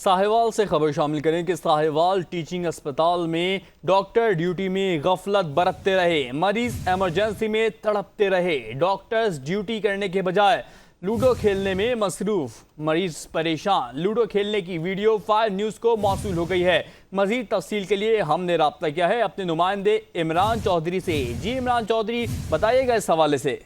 साहिवाल से खबर शामिल करें कि साहिवाल टीचिंग अस्पताल में डॉक्टर ड्यूटी में गफलत बरतते रहे, मरीज इमरजेंसी में तड़पते रहे। डॉक्टर्स ड्यूटी करने के बजाय लूडो खेलने में मसरूफ, मरीज परेशान। लूडो खेलने की वीडियो 5 न्यूज़ को मौसूल हो गई है। मजीद तफसील के लिए हमने राब्ता किया है अपने नुमाइंदे इमरान चौधरी से। जी इमरान चौधरी, बताइएगा इस हवाले से।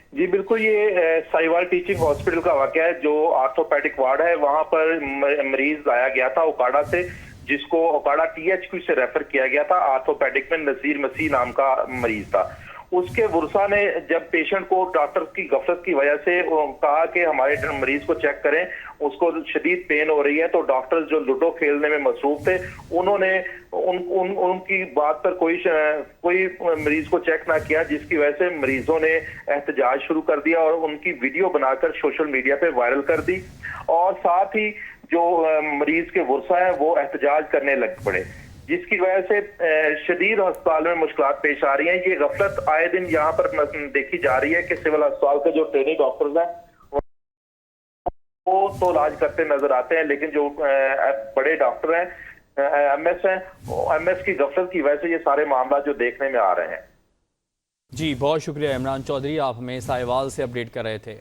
जी बिल्कुल, ये साहिवाल टीचिंग हॉस्पिटल का वाकया है। जो आर्थोपेडिक वार्ड है वहां पर मरीज आया गया था ओकाड़ा से, जिसको ओकाड़ा THQ से रेफर किया गया था। आर्थोपेडिक में नजीर मसीह नाम का मरीज था। उसके वुरसा ने जब पेशेंट को डॉक्टर की गफलत की वजह से कहा कि हमारे मरीज को चेक करें, उसको शदीद पेन हो रही है, तो डॉक्टर जो लूडो खेलने में मसरूफ थे उन्होंने उनकी बात पर कोई मरीज को चेक ना किया, जिसकी वजह से मरीजों ने एहतजाज शुरू कर दिया और उनकी वीडियो बनाकर सोशल मीडिया पे वायरल कर दी। और साथ ही जो मरीज के वुरसा है वो एहतजाज करने लग पड़े, जिसकी वजह से शदीद अस्पताल में मुश्किलात पेश आ रही हैं। ये गफलत आए दिन यहाँ पर देखी जा रही है कि सिविल अस्पताल के जो ट्रेनिंग डॉक्टर्स हैं वो तो इलाज करते नजर आते हैं, लेकिन जो बड़े डॉक्टर हैं, MS हैं, MS की गफलत की वजह से ये सारे मामला जो देखने में आ रहे हैं। जी बहुत शुक्रिया इमरान चौधरी, आप हमें साहिवाल से अपडेट कर रहे थे।